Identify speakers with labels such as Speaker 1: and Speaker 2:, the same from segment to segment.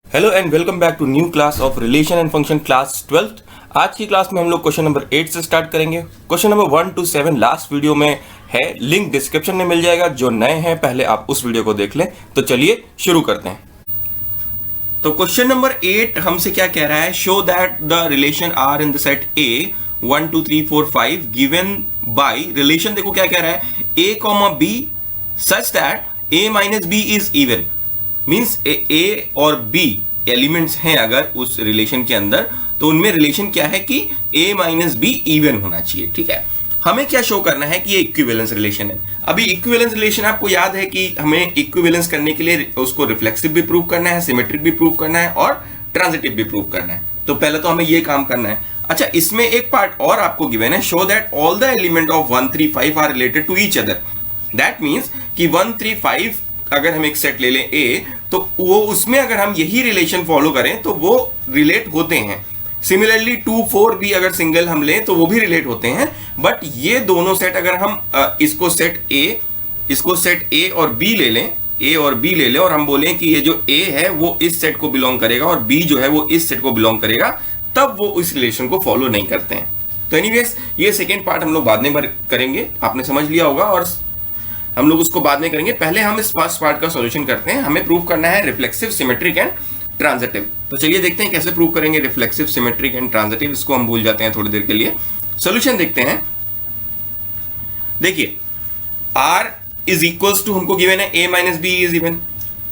Speaker 1: Hello and welcome back to new class of relation and function class 12th। आज की class में हम लोग क्वेश्चन नंबर 8 से स्टार्ट करेंगे। Question number 1 to 7 last video में है, लिंक डिस्क्रिप्शन में मिल जाएगा। जो नए हैं पहले आप उस वीडियो को देख लें। तो चलिए शुरू करते हैं। तो क्वेश्चन नंबर 8 हमसे क्या कह रहा है, show that the relation are in the set A 1 2 3 4 5 given by relation. देखो क्या कह रहा है, A comma B such that A minus B is even. Means A और बी एलिमेंट्स हैं अगर उस रिलेशन के अंदर, तो उनमें रिलेशन क्या है कि ए माइनस बी इवन होना चाहिए। ठीक है, हमें क्या शो करना है कि ये इक्विवेलेंस रिलेशन है। अभी इक्विवेलेंस रिलेशन आपको याद है कि हमें इक्विवेलेंस करने के लिए उसको रिफ्लेक्सिव भी प्रूव करना है, सिमेट्रिक भी प्रूव करना है और ट्रांजिटिव भी प्रूव करना है। तो पहले तो हमें ये काम करना है। अच्छा, इसमें एक पार्ट और आपको गिवन है, show that all the element of 1 3 5 are related to each other. That means कि 1 3 5 अगर हम एक सेट ले लें ए, तो वो उसमें अगर हम यही रिलेशन फॉलो करें तो वो रिलेट होते हैं। सिमिलरली 2 4 भी अगर सिंगल हम लें तो वो भी रिलेट होते हैं। बट ये दोनों सेट अगर हम इसको सेट ए और बी ले लें, और हम बोलें कि ये जो ए है वो इस सेट को बिलोंग करेगा और बी जो है वो इस सेट को बिलोंग करेगा, तब वो इस रिलेशन को फॉलो नहीं करते हैं। तो एनीवेज ये सेकेंड पार्ट हम लोग बाद में करेंगे, आपने समझ लिया होगा, और हम लोग उसको बाद में करेंगे। पहले हम इस फर्स्ट पार्ट का सॉल्यूशन करते हैं। हमें प्रूव करना है रिफ्लेक्सिव, सिमेट्रिक एंड ट्रांजिटिव। तो चलिए देखते हैं कैसे प्रूव करेंगे रिफ्लेक्सिव, सिमेट्रिक एंड ट्रांजिटिव। इसको हम भूल जाते हैं थोड़ी देर के लिए। सॉल्यूशन देखते हैं। देखिए R इज इक्वल्स टू हमको गिवन है a minus B is even.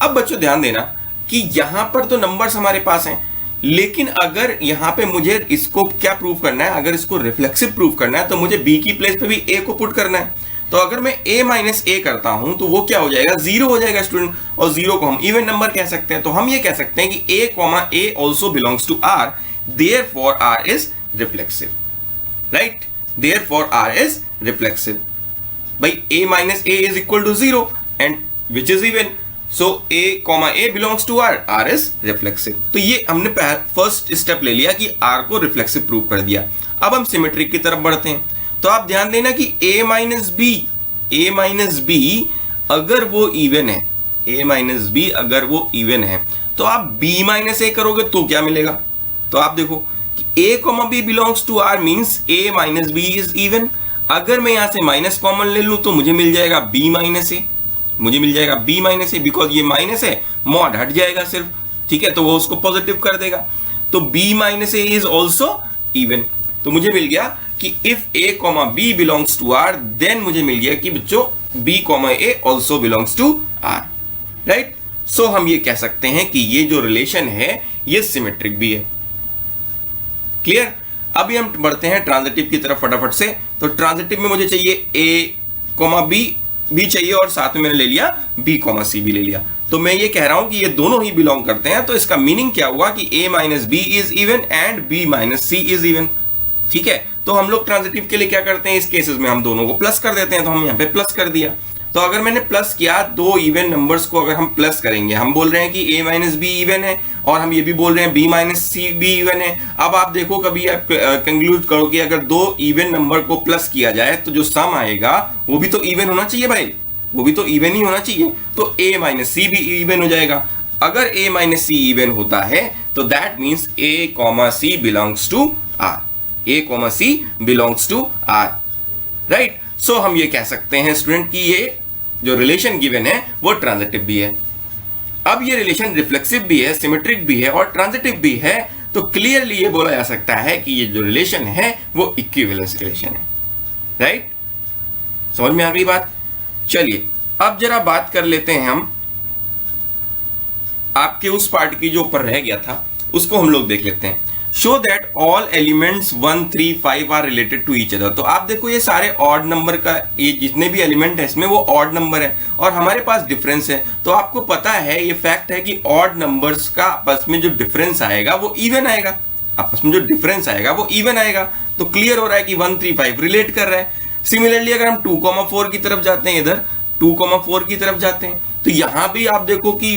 Speaker 1: अब बच्चों ध्यान देना कि यहां पर तो नंबर्स हमारे पास हैं, लेकिन अगर यहां पे मुझे इसको क्या प्रूव करना है, अगर इसको रिफ्लेक्सिव प्रूव करना है तो मुझे b की प्लेस पे भी a को पुट करना है। तो अगर मैं a माइनस ए करता हूं तो वो क्या हो जाएगा, जीरो हो जाएगा स्टूडेंट। और जीरो को हम इवन नंबर कह सकते हैं। तो हम ये कह सकते हैं कि a comma A also belongs to r, therefore r is reflexive. Right, therefore r is reflexive. भाई a minus A is equal to zero and which is even, so a comma a belongs to r, r is reflexive. तो ये हमने first step ले लिया कि r को reflexive prove कर दिया। अब हम सिमेट्रिक की तरफ बढ़ते हैं। तो आप ध्यान देना कि a माइनस बी अगर वो इवन है, a माइनस बी अगर वो इवन है, तो आप b माइनस ए करोगे तो क्या मिलेगा। तो आप देखो कि a comma B belongs to r means a minus B is even. अगर मैं यहां से माइनस कॉमन ले लूं तो मुझे मिल जाएगा b माइनस ए, बिकॉज ये माइनस है, मॉड हट जाएगा सिर्फ। ठीक है, तो वो उसको पॉजिटिव कर देगा। तो b minus A is also even. तो मुझे मिल गया कि if a comma B belongs to r, then मुझे मिल गया कि बच्चों b comma A also belongs to r। Right, so हम ये कह सकते हैं कि ये जो रिलेशन है ये सिमेट्रिक भी है। क्लियर। अभी हम बढ़ते हैं ट्रांजिटिव की तरफ फटाफट से। तो ट्रांजिटिव में मुझे चाहिए a कॉमा बी भी चाहिए और साथ में मैंने ले लिया b कॉमा सी भी ले लिया। तो मैं ये कह रहा हूं कि ये दोनों ही बिलोंग करते हैं। तो इसका मीनिंग क्या हुआ कि a minus B is even and b minus c is even. ठीक है, तो हम लोग ट्रांजिटिव के लिए क्या करते हैं, इस केसेस में हम दोनों को प्लस कर देते हैं। तो हम यहाँ पे प्लस कर दिया। तो अगर मैंने प्लस किया, दो इवन नंबर्स को अगर हम प्लस करेंगे, हम बोल रहे हैं कि a माइनस बी इवन है और हम ये भी बोल रहे हैं b माइनस सी भी इवन है। अब आप देखो, कभी आप कंक्लूड करो कि अगर दो इवन नंबर को प्लस किया जाए तो जो सम आएगा वो भी तो इवन होना चाहिए भाई, वो भी तो इवन ही होना चाहिए। तो a माइनस सी भी इवन हो जाएगा। अगर a माइनस सी इवन होता है तो that means a comma C belongs to r, a comma C belongs to r। Right, so हम ये कह सकते हैं स्टूडेंट कि ये जो रिलेशन गिवन है वो ट्रांजिटिव भी है। अब ये रिलेशन रिफ्लेक्सिव भी है, सिमेट्रिक भी है और ट्रांजिटिव भी है। तो क्लियरली ये बोला जा सकता है कि ये जो रिलेशन है वो इक्विवेलेंस रिलेशन है। राइट, समझ में आ गई बात। चलिए अब जरा बात कर लेते हैं हम आपके उस पार्ट की जो ऊपर रह गया था, उसको हम लोग देख लेते हैं। Show that all elements 1 3 5 are related to each other. तो आप देखो ये सारे ऑड नंबर का, ये जितने भी एलिमेंट है इसमें वो ऑड नंबर है और हमारे पास डिफरेंस है। तो आपको पता है, ये फैक्ट है कि ऑड नंबर्स का आपस में जो डिफरेंस आएगा वो इवन आएगा, आपस में जो डिफरेंस आएगा वो इवन आएगा। तो क्लियर हो रहा है कि 1 3 5 रिलेट कर रहा है। सिमिलरली अगर हम 2,4 की तरफ जाते हैं, इधर 2,4 की तरफ जाते हैं, तो यहां भी आप देखो कि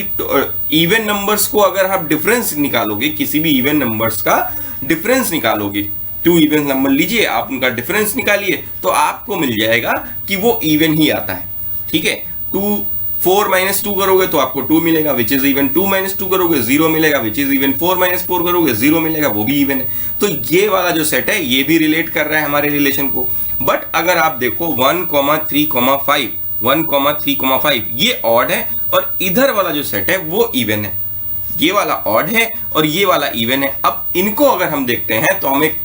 Speaker 1: इवन नंबर्स को अगर आप डिफरेंस निकालोगे, किसी भी इवन नंबर्स का डिफरेंस निकालोगे, 2 इवन नंबर लीजिए, आप उनका डिफरेंस निकालिए, तो आपको मिल जाएगा कि वो इवन ही आता है। ठीक है, 2 4 माइनस 2 करोगे तो आपको 2 मिलेगा विच इज इवन, 2 माइनस 2 करोगे 0 मिलेगा विच इज इवन, 4 माइनस 4 करोगे 0 मिलेगा, वो भी इवन है। तो ये वाला जो सेट है ये भी रिलेट कर रहा है हमारे रिलेशन को। बट अगर आप देखो 1,3,5 1,3,5 ये ऑड है और इधर वाला जो सेट है वो इवन है। ये वाला ऑड है और ये वाला इवन है। अब इनको अगर हम देखते हैं तो हमें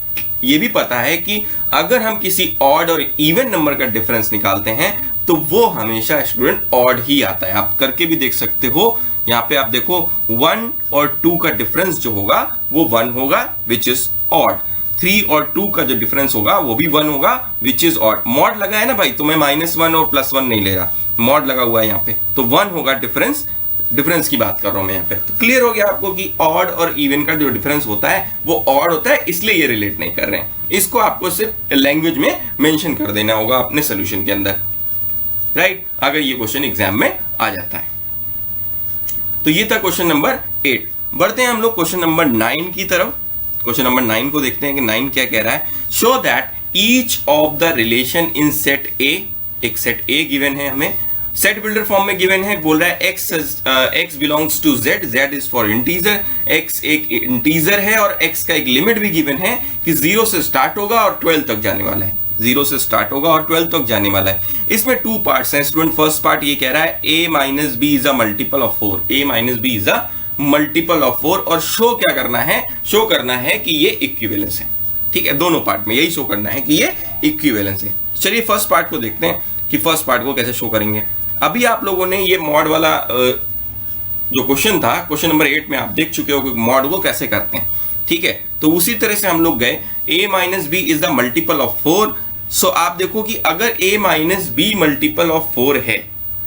Speaker 1: ये भी पता है कि अगर हम किसी ऑड और इवन नंबर का डिफरेंस निकालते हैं तो वो हमेशा स्टूडेंट ऑड ही आता है। आप करके भी देख सकते हो, यहां पे आप देखो 1 और 2 का डिफरेंस जो होगा वो 1 होगा विच इज ऑड, 3 और 2 का जो डिफरेंस होगा वो भी 1 होगा विच इज ऑड। मॉड लगा है ना भाई, तो मैं -1 और +1 नहीं ले रहा, मॉड लगा हुआ है यहाँ पे, तो 1 होगा डिफरेंस की बात कर रहा हूं मैं यहाँ पे। तो क्लियर हो गया आपको कि ऑड और इवन का जो डिफरेंस होता है वो ऑड होता है, इसलिए ये रिलेट नहीं कर रहे हैं। इसको आपको सिर्फ लैंग्वेज में मेंशन कर देना होगा अपने सोल्यूशन के अंदर, राइट, अगर ये क्वेश्चन एग्जाम में आ जाता है। तो ये था क्वेश्चन नंबर 8। बढ़ते हैं हम लोग क्वेश्चन नंबर 9 की तरफ। क्वेश्चन नंबर 9 को देखते हैं कि 9 क्या कह रहा है। Show that each of the relation in set A, एक सेट ए गिवन है हमें, सेट बिल्डर फॉर्म में गिवन है, बोल रहा है x belongs to z, z is for integer, x एक इंटीजर है और x का एक लिमिट भी गिवन है कि 0 से स्टार्ट होगा और 12 तक जाने वाला है, 0 से स्टार्ट होगा और 12 तक जाने वाला है। इसमें 2 पार्ट्स हैं स्टूडेंट। फर्स्ट पार्ट ये कह रहा है a minus B is a multiple of 4, a minus B is a multiple of 4, और शो क्या करना है, शो करना है कि ये इक्विवेलेंस है। ठीक है, दोनों पार्ट में यही शो करना है कि ये इक्विवेलेंस है। चलिए फर्स्ट पार्ट को देखते हैं कि फर्स्ट पार्ट को कैसे शो करेंगे। अभी आप लोगों ने ये मॉड वाला जो क्वेश्चन था, क्वेश्चन नंबर 8 में आप देख चुके हो कि मॉड को कैसे करते हैं। ठीक है, तो उसी तरह से हम लोग गए, a minus B is the multiple of 4। So आप देखो कि अगर a minus b multiple of 4 है,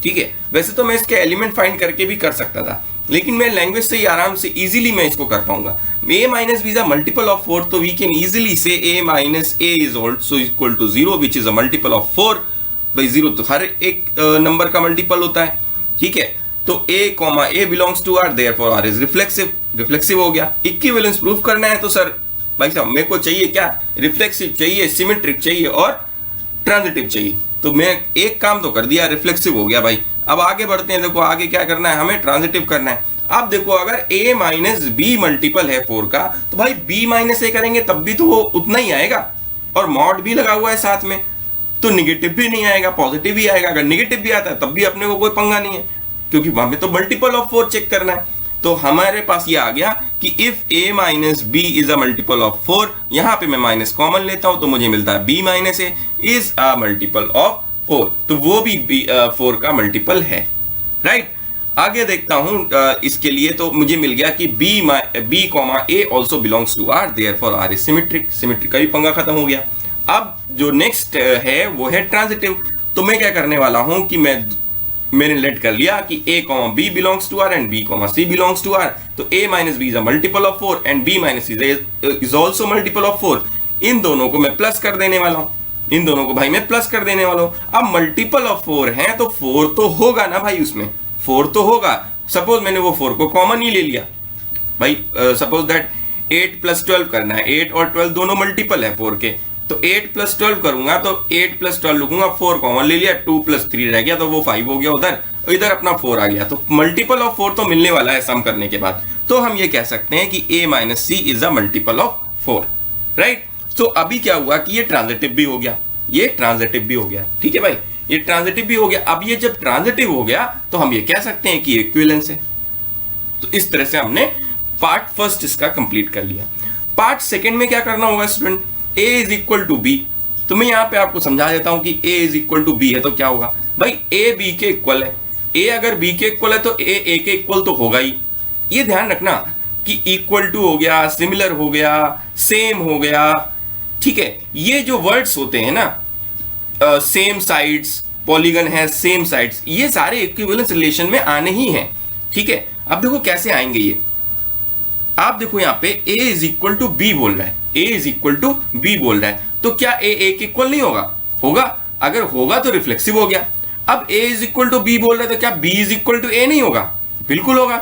Speaker 1: ठीक है, वैसे तो मैं इसके एलिमेंट फाइंड करके भी कर सकता था, लेकिन मैं लैंग्वेज से ही आराम से इजीली मैं इसको कर पाऊंगा। a minus B is the multiple of 4, तो वी कैन इजीली से a minus a is also equal to 0 which is a multiple of 4। भाई 0 तो हर एक नंबर का मल्टीपल होता है। ठीक है, तो a belongs to r, therefore r is reflexive, reflexive हो गया। इक्विवेलेंस प्रूफ करना है तो सर भाई साहब मेरे को चाहिए क्या, रिफ्लेक्सिव चाहिए, सिमेट्रिक चाहिए और ट्रांजिटिव चाहिए। तो मैं एक काम तो कर दिया, रिफ्लेक्सिव हो गया भाई। अब आगे बढ़ते हैं, देखो आगे क्या करना है, हमें ट्रांजिटिव करना है। अब देखो अगर a माइनस बी मल्टीपल है 4 का, तो भाई b माइनस a करेंगे तब भी तो वो उतना ही आएगा, और मॉड भी लगा हुआ है साथ में, तो निगेटिव भी नहीं आएगा, पॉजिटिव ही आएगा। अगर निगेटिव भी आता है तब भी अपने को कोई पंगा नहीं है, क्योंकि वहां पे तो मल्टीपल ऑफ 4 चेक करना है। तो हमारे पास ये आ गया कि if a minus B is a multiple of 4, यहां पे मैं माइनस कॉमन लेता हूं तो मुझे मिलता है b minus a is a multiple of 4, तो वो भी 4 का मल्टीपल है, राइट। आगे देखता हूं इसके लिए, तो मुझे मिल गया कि b comma a also belongs to r, therefore r is symmetric, symmetric का भी पंगा खत्म हो गया। अब जो नेक्स्ट है वो है ट्रांजिटिव। तो मैं क्या करने वाला हूं कि मैंने लेट कर लिया कि a comma b belongs to r and b comma c belongs to r, तो a minus b is a multiple of 4 and b minus c is also multiple of 4। इन दोनों को मैं प्लस कर देने वाला हूं, इन दोनों को भाई मैं प्लस कर देने वाला हूं। अब मल्टीपल ऑफ 4 है तो 4 तो होगा ना भाई, उसमें 4 तो होगा। सपोज मैंने वो 4 को कॉमन ही ले लिया भाई, सपोज दैट 8 प्लस 12 करना है, 8 और 12 दोनों मल्टीपल है 4 के, तो 8 प्लस 12 करूंगा तो 8 प्लस 12 लिखूंगा, 4 कॉमन ले लिया, 2 प्लस 3 रह गया तो वो 5 हो गया उधर, इधर अपना 4 आ गया। तो मल्टीपल ऑफ 4 तो मिलने वाला है सम करने के बाद, तो हम ये कह सकते हैं कि a minus c is a multiple of 4, right. तो अभी क्या हुआ कि ये ट्रांजिटिव भी हो गया, ये ट्रांजिटिव भी हो गया। ठीक है भाई, ये ट्रांजिटिव भी हो गया। अब ये जब ट्रांजिटिव हो गया तो हम ये कह सकते हैं कि इक्विवेलेंस है। तो इस तरह से हमने पार्ट फर्स्ट इसका कंप्लीट कर लिया। पार्ट सेकंड में क्या करना होगा student, a is equal to b. तो मैं यहां पे आपको समझा देता हूं कि a is equal to b है तो क्या होगा भाई, a b के इक्वल है, a अगर b के इक्वल है तो a के इक्वल तो होगा ही। ये ध्यान रखना कि इक्वल टू हो गया, सिमिलर हो गया, सेम हो गया, ठीक है। ये जो वर्ड्स होते हैं ना, सेम साइड्स, पॉलीगन है, सेम साइड्स, ये सारे इक्विवेलेंस रिलेशन में आने ही हैं। ठीक है, अब देखो कैसे आएंगे ये। आप देखो यहाँ पे a is equal to b बोल रहा है, a is equal to b बोल रहा है, तो क्या a के इक्वल नहीं होगा, होगा। अगर होगा तो रिफ्लेक्सिव हो गया। अब a is equal to b बोल रहा है तो क्या b is equal to a नहीं होगा, बिल्कुल होगा।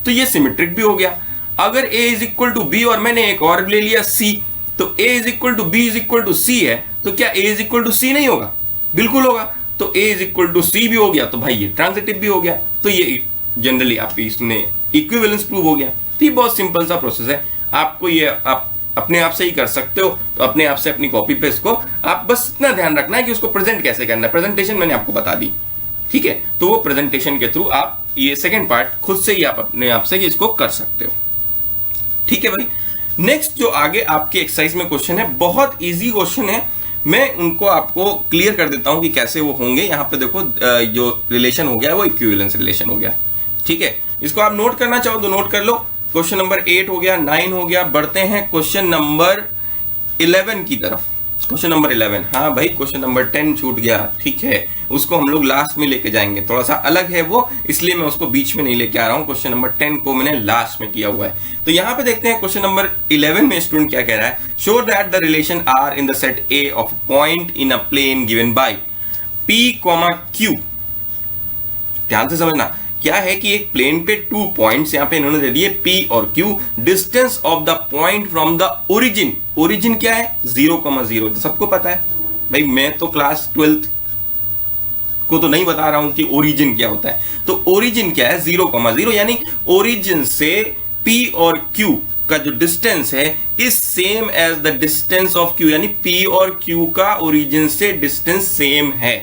Speaker 1: तो ये सिमेट्रिक भी हो गया। अगर a is equal to b और मैंने एक और ले लिया c, तो a is equal to b is equal to c है, तो क्या a is equal to c नहीं होगा, बिल्कुल होगा। तो a is equal to c भी हो गया, तो भाई ये ट्रांजिटिव भी हो गया, तो ये जनरली आपकी इसमें इक्विवेलेंस प्रूव हो गया। तो ये बहुत सिंपल सा प्रोसेस है, आपको ये आप अपने आप से ही कर सकते हो। तो अपने आप से अपनी कॉपी पेस्ट को आप बस इतना ध्यान रखना है कि उसको प्रेजेंट कैसे करना है। प्रेजेंटेशन मैंने आपको बता दी, ठीक है, तो वो प्रेजेंटेशन के थ्रू आप ये सेकंड पार्ट खुद से ही आप अपने आप से इसको कर सकते हो, ठीक है भाई। नेक्स्ट जो आगे आपके एक्सरसाइज में क्वेश्चन है, बहुत इजी क्वेश्चन है, मैं उनको आपको क्लियर कर देता हूं कि कैसे वो होंगे। यहां पे देखो जो रिलेशन हो गया वो इक्विवेलेंस रिलेशन हो गया, ठीक है। इसको आप नोट करना चाहो तो नोट कर लो। क्वेश्चन नंबर 8 हो गया, 9 हो गया, बढ़ते हैं क्वेश्चन नंबर 11 की तरफ। क्वेश्चन नंबर 11, हाँ भाई क्वेश्चन नंबर 10 छूट गया, ठीक है, उसको हम लोग लास्ट में लेके जाएंगे, थोड़ा सा अलग है वो, इसलिए मैं उसको बीच में नहीं लेके आ रहा हूं। क्वेश्चन नंबर 10 को मैंने लास्ट में किया हुआ है। तो यहां पे देखते हैं क्वेश्चन नंबर 11 में स्टूडेंट क्या कह रहा है। Show that the relation are in the set A of point in a plane given by P comma Q. ध्यान से समझना, क्या है कि एक प्लेन पे 2 पॉइंट्स यहां पे इन्होंने दे दिए P और Q, distance of the point from the origin. Origin क्या है 0,0, तो सबको पता है भाई, मैं तो क्लास 12th को तो नहीं बता रहा हूं कि ओरिजिन क्या होता है। तो ओरिजिन क्या है 0,0, यानी ओरिजिन से P और Q का जो डिस्टेंस है is same as the distance of Q, यानी P और Q का ओरिजिन से डिस्टेंस सेम है।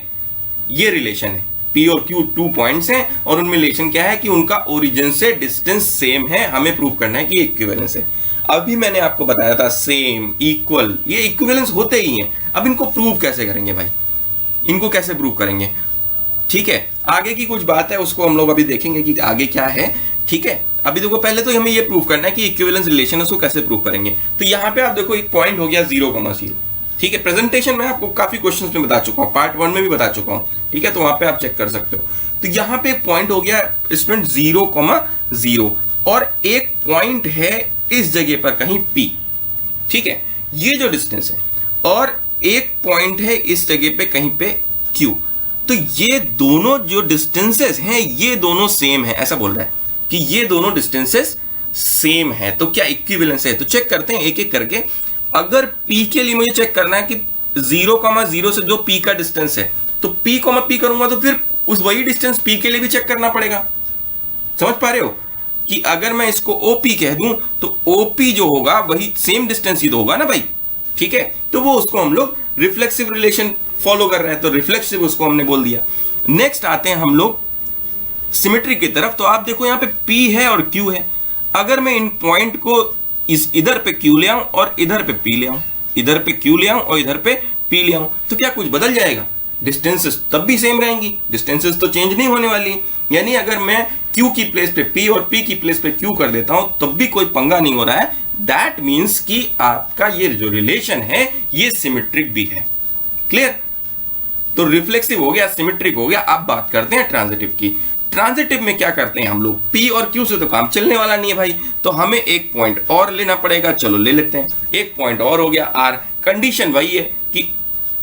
Speaker 1: ये रिलेशन है, P और Q 2 पॉइंट्स हैं और उनमें रिलेशन क्या है कि उनका ओरिजिन से डिस्टेंस सेम है। हमें प्रूव करना है कि इक्विवेलेंस है। अभी मैंने आपको बताया था सेम, इक्वल, ये इक्विवेलेंस होते ही हैं। अब इनको प्रूव कैसे करेंगे भाई, इनको कैसे प्रूव करेंगे, ठीक है। आगे की कुछ बात है उसको हम लोग अभी देखेंगे कि आगे क्या है, ठीक है। अभी देखो पहले तो हमें ये प्रूव करना है कि इक्विवेलेंस रिलेशन है, उसको कैसे प्रूव करेंगे। तो यहाँ पे आप देखो एक पॉइंट हो गया 0,0, ठीक है। प्रेजेंटेशन में आपको काफी क्वेश्चंस में बता चुका हूं, पार्ट 1 में भी बता चुका हूं, ठीक है, तो वहां पे आप चेक कर सकते हो। तो यहां पे एक पॉइंट हो गया स्टूडेंट 0,0 और एक पॉइंट है इस जगह पर कहीं P, ठीक है, ये जो डिस्टेंस है, और एक पॉइंट है इस जगह पे कहीं पे Q। तो ये दोनों जो डिस्टेंसेस हैं ये दोनों सेम है, ऐसा बोल रहा है कि ये दोनों डिस्टेंसेस सेम है। तो क्या इक्विवेलेंस है, तो चेक करते हैं एक एक करके। अगर P के लिए मुझे चेक करना है कि 0,0 से जो P का डिस्टेंस है, तो P, P करूंगा तो फिर उस वही डिस्टेंस P के लिए भी चेक करना पड़ेगा। समझ पा रहे हो कि अगर मैं इसको OP कह दूं तो OP जो होगा वही सेम डिस्टेंस ही तो होगा ना भाई, ठीक है। तो वो उसको हम लोग रिफ्लेक्सिव रिलेशन फॉलो कर रहे हैं, तो रिफ्लेक्सिव उसको हमने बोल दिया। नेक्स्ट आते हैं हम लोग सिमेट्री की तरफ। तो आप देखो यहाँ पे P है और Q है। अगर मैं इन पॉइंट को इधर पे Q ले आऊं और इधर पे P ले आऊं, इधर पे Q ले आऊं और इधर पे P ले आऊं, तो क्या कुछ बदल जाएगा? डिस्टेंसेस तब भी सेम रहेंगी, डिस्टेंसेस तो चेंज नहीं होने वाली। यानी अगर मैं Q की प्लेस पे P और P की प्लेस पे Q कर देता हूं तब भी कोई पंगा नहीं हो रहा है। दैट मीन्स कि आपका ये जो रिलेशन है ये सिमेट्रिक भी है। क्लियर? तो रिफ्लेक्सिव हो गया, सिमेट्रिक हो गया। अब बात करते हैं ट्रांजिटिव की। ट्रांजिटिव में क्या करते हैं हम लोग, P और Q से तो काम चलने वाला नहीं है भाई, तो हमें एक पॉइंट और लेना पड़ेगा। चलो ले लेते हैं, एक पॉइंट और हो गया R। कंडीशन वही है कि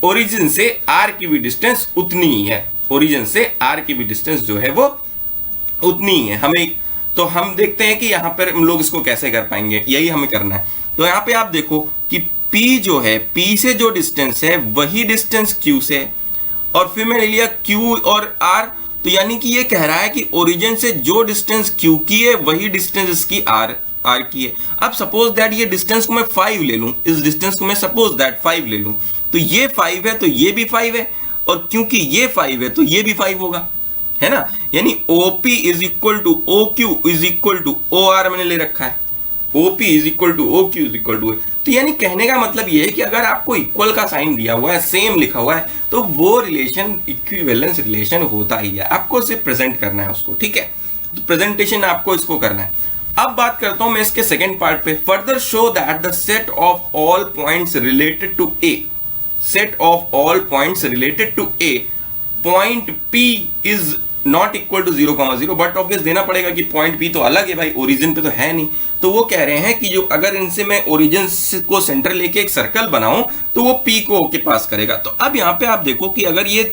Speaker 1: ओरिजिन से R की भी डिस्टेंस उतनी ही है, ओरिजिन से R की भी डिस्टेंस जो है वो उतनी ही है हमें। तो हम देखते हैं कि यहां पर हम लोग इसको कैसे कर पाएंगे, यही हमें करना है। तो यहां पे आप देखो कि P जो है, P से जो डिस्टेंस है वही डिस्टेंस Q से, और फिर मैंने लिया Q और R। तो यानी कि ये कह रहा है कि ओरिजिन से जो डिस्टेंस Q की है वही डिस्टेंस इसकी R की है। अब सपोज दैट ये डिस्टेंस को मैं 5 ले लूं, इस डिस्टेंस को मैं सपोज दैट 5 ले लूं, तो ये 5 है तो ये भी 5 है, और क्योंकि ये 5 है तो ये भी 5 होगा, है ना। यानी OP is equal to OQ is equal to OR मैंने ले रखा है, OP is equal to OQ is equal to. तो यानी कहने का मतलब ये है कि अगर आपको इक्वल का साइन दिया हुआ है, सेम लिखा हुआ है, तो वो रिलेशन इक्विवेलेंस रिलेशन होता ही है। आपको सिर्फ प्रेजेंट करना है उसको, ठीक है। तो प्रेजेंटेशन आपको इसको करना है। अब बात करता हूं मैं इसके सेकेंड पार्ट पे। Further show that the set of all points related to A, set of all points related to A, point P is not equal to 0,0, but obvious देना पड़ेगा कि पॉइंट P तो अलग है भाई, ओरिजिन पे तो है नहीं। तो वो कह रहे हैं कि जो अगर इनसे मैं ओरिजिन को सेंटर लेके एक सर्कल बनाऊं तो वो P को O के पास करेगा। तो अब यहाँ पे आप देखो कि अगर ये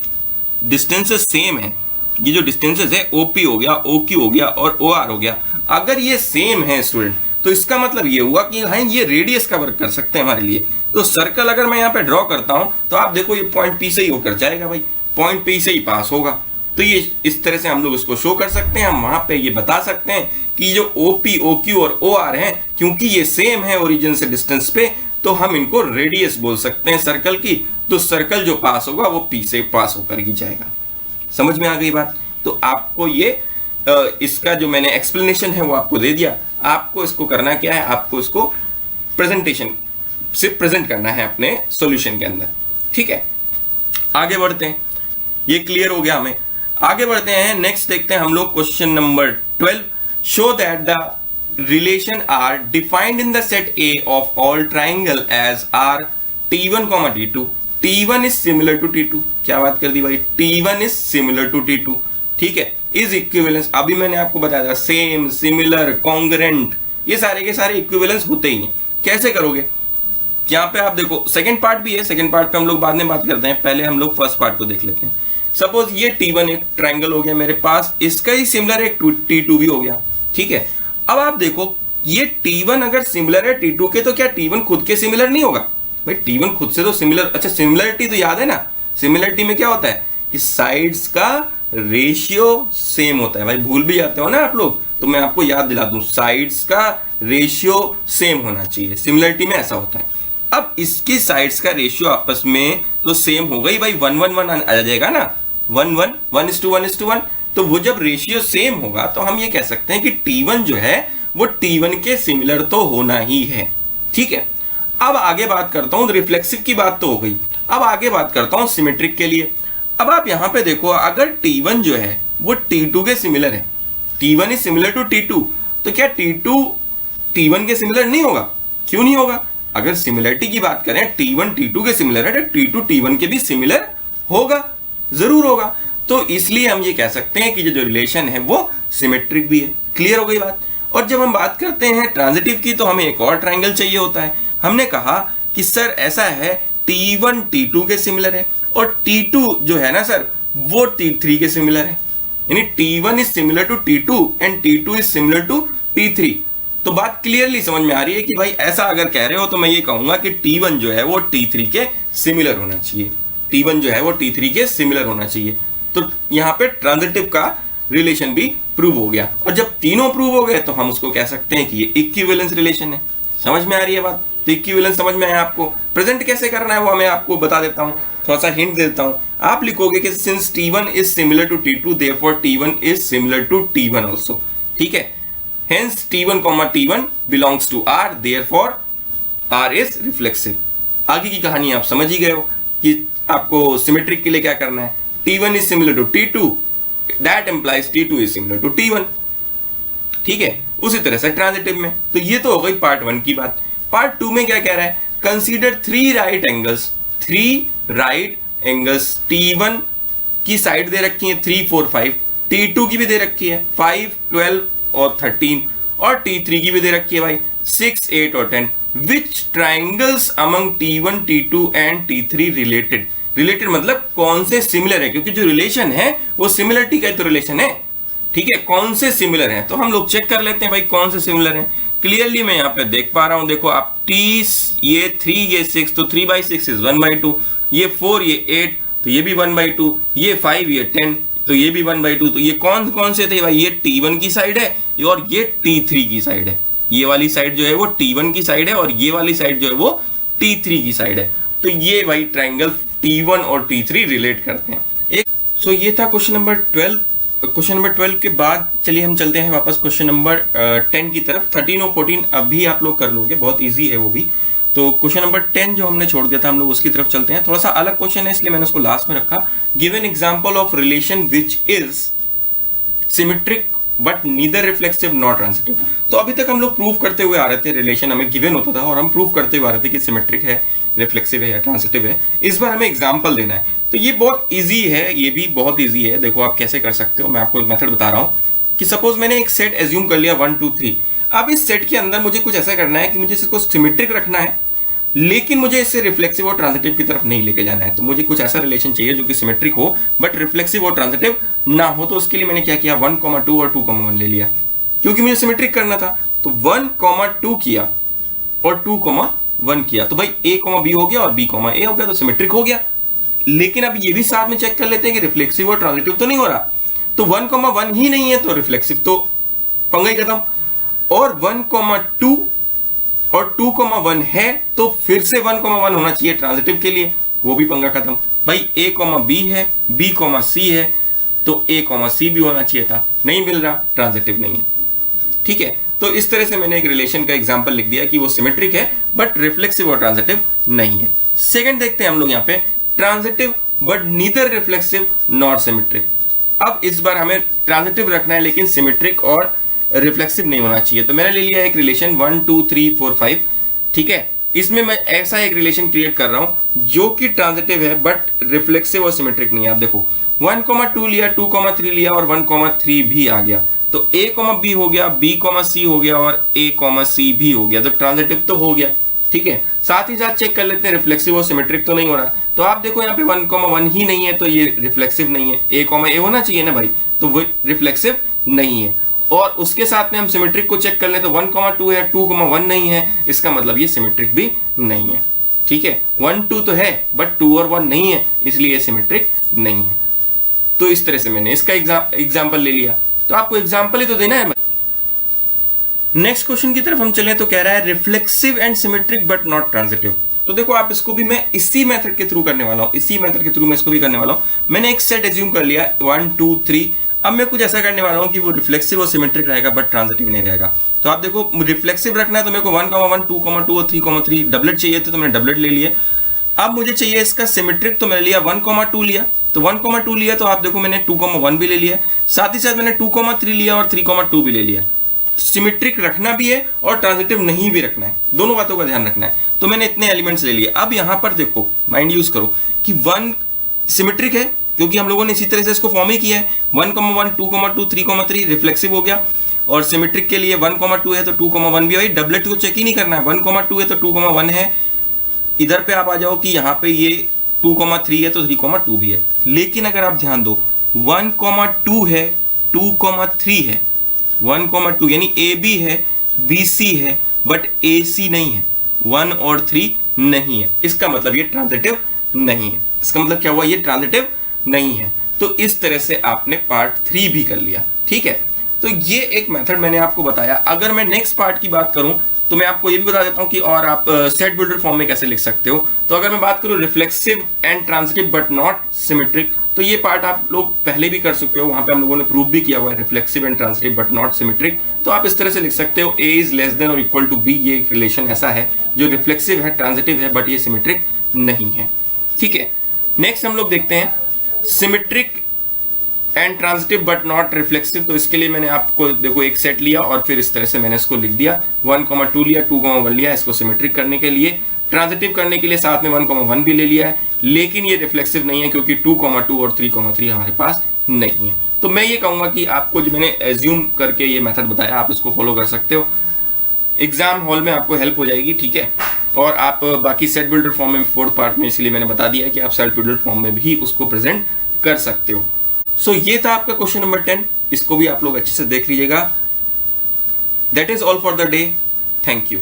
Speaker 1: डिस्टेंसेस सेम है, ये जो डिस्टेंसेस है OP हो गया, OQ हो गया और OR हो गया, अगर ये सेम है स्टूडेंट, तो इसका मतलब ये हुआ कि हाँ ये रेडियस का वर्क कर सकते हैं हमारे लिए। तो सर्कल अगर मैं यहाँ पे ड्रॉ करता हूं तो आप देखो ये पॉइंट P से ही होकर जाएगा भाई, पॉइंट पे से ही पास होगा। तो ये इस तरह से हम लोग इसको शो कर सकते हैं। हम वहां पे ये बता सकते हैं कि जो OP, OQ और OR हैं, क्योंकि ये सेम है ओरिजिन से डिस्टेंस पे, तो हम इनको रेडियस बोल सकते हैं सर्कल की। तो सर्कल जो पास होगा वो P से पास होकर ही जाएगा। समझ में आ गई बात? तो आपको ये इसका जो मैंने एक्सप्लेनेशन है वो आपको दे दिया। आपको इसको करना क्या है, आपको इसको प्रेजेंटेशन से प्रेजेंट करना है अपने सॉल्यूशन के अंदर। ठीक है, आगे बढ़ते हैं। ये क्लियर हो गया हमें। आगे बढ़ते हैं, नेक्स्ट देखते हैं हम लोग question number 12। Show that the relation are defined in the set A of all triangle as R T1, T2। T1 is similar to T2। क्या बात कर दी भाई, T1 is similar to T2। ठीक है, इज इक्विवेलेंस, अभी मैंने आपको बताया था, सेम, सिमिलर, कॉन्ग्रेंट, ये सारे के सारे इक्विवेलेंस होते ही हैं। कैसे करोगे, यहाँ पे आप देखो, सेकंड पार्ट भी है, सेकंड पार्ट पे हम लोग बाद में बात करते हैं, पहले हम लोग फर्स्ट पार्ट को देख लेते हैं। सपोज ये T1 एक ट्राइंगल हो गया मेरे पास, इसका ही सिमिलर एक T2 भी हो गया। ठीक है, अब आप देखो ये T1 अगर सिमिलर है T2 के, तो क्या T1 खुद के सिमिलर नहीं होगा? भाई T1 खुद से तो सिमिलर, अच्छा सिमिलरिटी तो याद है ना, सिमिलरिटी में क्या होता है कि साइड्स का रेशियो सेम होता है। भाई भूल भी जाते हो ना आप लोग, तो मैं आपको याद दिला दूं, साइड्स का रेशियो सेम होना चाहिए, सिमिलरिटी में ऐसा होता है। अब इसकी साइड्स का रेशियो आपस में तो सेम हो गई भाई, 1 1 1 आ जाएगा ना, 1 1 1:1:1। तो वो जब रेशियो सेम होगा तो हम ये कह सकते हैं कि T1 जो है वो T1 के सिमिलर तो होना ही है। ठीक है, अब आगे बात करता हूं, रिफ्लेक्सिव की बात तो हो गई, अब आगे बात करता हूं सिमेट्रिक के लिए। अब आप यहां पे देखो, अगर T1 जो है वो T2 के सिमिलर है, T1 is similar to T2, तो क्या T2 T1 के सिमिलर नहीं होगा? क्यों नहीं होगा? अगर सिमिलरिटी की बात करें, T1 T2 के सिमिलर है, तो T2 T1 के भी सिमिलर होगा, जरूर होगा। तो इसलिए हम ये कह सकते हैं कि जो रिलेशन है वो सिमेट्रिक भी है। क्लियर हो गई बात? और जब हम बात करते हैं ट्रांजिटिव की, तो हमें एक और ट्राइंगल चाहिए होता है। हमने कहा कि सर ऐसा है, T1 T2 के सिमिलर है, और T2 जो है ना सर वो T3 के सिमिलर है, यानी T1 is similar to T2 and T2 is similar to T3। तो बात क्लियरली समझ में आ रही है कि भाई ऐसा अगर कह रहे हो तो मैं ये कहूंगा कि T1 जो है वो T3 के सिमिलर होना चाहिए, T1 जो है वो T3 के सिमिलर होना चाहिए। तो यहाँ पे ट्रांजिटिव का रिलेशन भी प्रूव हो गया, और जब तीनों प्रूव हो गए तो हम उसको कह सकते हैं कि ये इक्विवेलेंस रिलेशन है। समझ में आ रही है बात? तो इक्विवेलेंस समझ में आया आपको। प्रेजेंट कैसे करना है वो मैं आपको बता देता हूँ, थोड़ा सा हिंट दे देता हूँ। आप लिखोगे कि since T1 is similar to T2 therefore T1 is similar to T1 also. ठीक है, hence T1, T1 belongs to R, therefore R is reflexive. आगे की कहानी आप समझ ही गए हो कि आपको सिमेट्रिक के लिए क्या करना है। T1 is similar to T2, that implies T2 is similar to T1। ठीक है, उसी तरह से ट्रांजिटिव में। तो ये तो हो गई पार्ट 1 की बात। पार्ट 2 में क्या कह रहा है, कंसीडर 3 राइट एंगल्स T1 की साइड दे रखी है 3 4 5, T2 की भी दे रखी है 5 12 और 13, और T3 की भी दे रखी है भाई 6 8 और 10। Which triangles among T1 T2 and T3 related मतलब कौन से सिमिलर है, क्योंकि जो रिलेशन है वो सिमिलरिटी का तो रिलेशन है। ठीक है, कौन से सिमिलर हैं तो हम लोग चेक कर लेते हैं भाई कौन से सिमिलर हैं। क्लियरली मैं यहाँ पे देख पा रहा हूँ, देखो आप ये 3 ये 6, तो 3/6 इज 1/2, ये 4 ये 8, तो ये भी 1/2, ये 5 ये 10, तो ये भी 1/2। तो ये कौन से थे भाई, ये T1 की साइड है और ये T3 की साइड है। ये वाली साइड जो है वो T1 की साइड है और ये वाली साइड जो है वो T3 की साइड है। तो ये भाई ट्राइंगल T1 और T3 रिलेट करते हैं। सो ये था क्वेश्चन नंबर 12। क्वेश्चन नंबर 12 के बाद चलिए हम चलते हैं वापस क्वेश्चन नंबर 10 की तरफ। 13 और 14 अभी आप लोग कर लोगे, बहुत इजी है वो भी। तो क्वेश्चन नंबर 10 जो हमने छोड़ दिया था हम लोग उसकी तरफ चलते हैं। थोड़ा सा अलग क्वेश्चन है इसलिए मैंने उसको लास्ट में रखा। Give an example of relation which is symmetric but neither reflexive not transitive. तो अभी तक हम लोग प्रूव करते हुए आ रहे थे, रिलेशन हमें गिवन होता था और हम प्रूव करते हुए आ रहे थे कि सिमेट्रिक है, रिफ्लेक्सिव है या ट्रांजिटिव है। इस बार हमें एग्जांपल देना है। तो ये बहुत इजी है, ये भी बहुत इजी है। देखो आप कैसे कर सकते हो, मैं आपको एक मेथड बता रहा हूँ कि सपोज मैंने एक सेट एज्यूम कर लिया 1 2 3। अब इस सेट के अंदर मुझे कुछ ऐसा करना है कि मुझे इसको सिमेट्रिक रखना है, लेकिन मुझे इससे रिफ्लेक्सिव और ट्रांजिटिव की तरफ नहीं लेके जाना है। तो मुझे कुछ ऐसा रिलेशन चाहिए जो कि सिमेट्रिक हो बट रिफ्लेक्सिव और ट्रांजिटिव ना हो। तो उसके लिए मैंने क्या किया, 1, 2 और 2, 1 ले लिया, क्योंकि मुझे सिमेट्रिक करना था। तो 1, 2 किया और 2, 1 किया। तो भाई A, B हो गया और B, A हो गया, तो सिमेट्रिक हो गया। लेकिन अब ये भी साथ में चेक कर लेते हैं कि रिफ्लेक्सिव और ट्रांजिटिव तो नहीं हो रहा, तो 1,1 ही नहीं है तो रिफ्लेक्सिव तो पंगा ही खत्म, और 1,2 और 2,1 है तो फिर से 1,1 होना चाहिए ट्रांजिटिव के लिए, वो भी पंगा खत्म। भाई A, B है, B, C है, तो A, C भी होना चाहिए था, नहीं मिल रहा, ट्रांजिटिव नहीं है। ठीक है, तो इस तरह से मैंने एक रिलेशन का एग्जांपल लिख दिया कि वो सिमेट्रिक है बट रिफ्लेक्सिव और ट्रांजिटिव नहीं है। सेकंड देखते हैं हम लोग यहाँ पे, transitive but neither reflexive not symmetric. अब इस बार हमें ट्रांजिटिव रखना है लेकिन सिमेट्रिक और रिफ्लेक्सिव नहीं होना चाहिए, तो मैंने ले लिया एक रिलेशन 1 2 3 4 5। ठीक है, इसमें मैं ऐसा एक रिलेशन क्रिएट कर रहा हूं जो कि ट्रांजिटिव है बट रिफ्लेक्सिव और सिमेट्रिक नहीं है। आप देखो 1,2 लिया, 2,3 लिया और 1,3 भी आ गया, तो A, B हो गया, B, C हो गया और A, C भी हो गया, तो ट्रांजिटिव तो हो गया। ठीक है, साथ ही साथ चेक कर लेते हैं रिफ्लेक्सिव और सिमेट्रिक तो नहीं हो रहा, तो आप देखो यहाँ पे 1,1 ही नहीं है तो ये रिफ्लेक्सिव नहीं है, A, होना चाहिए ना भाई, तो वो रिफ्लेक्सिव नहीं है। और उसके साथ में हम सिमेट्रिक को चेक कर लें तो 1,2 है, 2,1 नहीं है, इसका मतलब ये सिमेट्रिक भी नहीं है। ठीक है, 1 2 तो है बट 2 और 1 नहीं है, इसलिए सिमेट्रिक नहीं है। तो इस तरह से मैंने इसका एग्जाम्पल ले लिया, तो आपको एग्जाम्पल ही तो देना है। नेक्स्ट क्वेश्चन की तरफ हम चलें तो कह रहा है reflexive and symmetric but not transitive. तो देखो आप इसको भी मैं इसी मेथड के थ्रू करने वाला हूं, इसी मेथड के थ्रू मैं इसको भी करने वाला हूं। मैंने एक सेट एज्यूम कर लिया 1 2 3, अब मैं कुछ ऐसा करने वाला हूं कि वो रिफ्लेक्सिव और सिमेट्रिक रहेगा बट ट्रांजिटिव नहीं रहेगा। तो आप देखो रिफ्लेक्सिव रखना है तो मेरे को 1,1 2,2 और 3,3 डबलेट चाहिए थे, तो मैंने डबलेट ले लिए। अब मुझे चाहिए इसका सिमेट्रिक, तो मैंने लिया 1,2 लिया, तो 1,2 लिया तो आप देखो मैंने 2,1 भी ले लिया, साथ ही साथ मैंने 2,3 लिया और 3,2 भी ले लिया। सिमेट्रिक रखना भी है और ट्रांजिटिव नहीं भी रखना है, दोनों बातों का ध्यान रखना है। तो मैंने इतने एलिमेंट्स ले लिए। अब यहां पर देखो माइंड यूज करो कि 1 सिमेट्रिक है क्योंकि हम लोगों ने इसी तरह से इसको फॉर्म ही किया है, 1,1 2,2 3,3 रिफ्लेक्सिव हो गया, और सिमेट्रिक के लिए 1,2 है तो 2,1 भी। भाई डबलेट को चेक ही नहीं करना है, 1,2 है तो 2,1 है, इधर पे आप आ जाओ कि यहाँ पे ये 2,3 है तो 3,2 भी है। लेकिन अगर आप ध्यान दो 1,2 है 2,3 है, 1,2 यानी AB है BC है बट AC नहीं है, 1 और 3 नहीं है, इसका मतलब ये ट्रांजिटिव नहीं है। इसका मतलब क्या हुआ, ये ट्रांजिटिव नहीं है। तो इस तरह से आपने पार्ट 3 भी कर लिया। ठीक है, तो ये एक मेथड मैंने आपको बताया। अगर मैं नेक्स्ट पार्ट की बात करूं तो मैं आपको ये भी बता देता हूं कि और आप सेट बिल्डर फॉर्म में कैसे लिख सकते हो। तो अगर मैं बात करूं reflexive and transitive but not symmetric, तो ये पार्ट आप लोग पहले भी कर सकते हो, वहां पे हम लोगों ने प्रूव भी किया हुआ है reflexive and transitive but not symmetric. तो आप इस तरह से लिख सकते हो A इज लेस देन और इक्वल टू B, ये एक रिलेशन ऐसा है जो रिफ्लेक्सिव है ट्रांजिटिव है बट ये सिमेट्रिक नहीं है। ठीक है, नेक्स्ट हम लोग देखते हैं symmetric and transitive but not reflexive. तो इसके लिए मैंने आपको देखो एक सेट लिया और फिर इस तरह से मैंने इसको लिख दिया, 1,2 लिया 2,1 लिया, इसको सिमेट्रिक करने के लिए, ट्रांजिटिव करने के लिए साथ में 1,1 भी ले लिया है, लेकिन ये रिफ्लेक्सिव नहीं है क्योंकि 2,2 और 3,3 हमारे पास नहीं है। तो मैं ये कहूंगा कि आपको जो मैंने एज्यूम करके ये मेथड बताया आप इसको फॉलो कर सकते हो, एग्जाम हॉल में आपको हेल्प हो जाएगी। ठीक है, और आप बाकी सेट बिल्डर फॉर्म में 4th पार्ट में इसलिए मैंने बता दिया कि आप सेट बिल्डर फॉर्म में भी उसको प्रेजेंट कर सकते हो। सो ये था आपका क्वेश्चन नंबर 10, इसको भी आप लोग अच्छे से देख लीजिएगा। That is all for the day, thank you.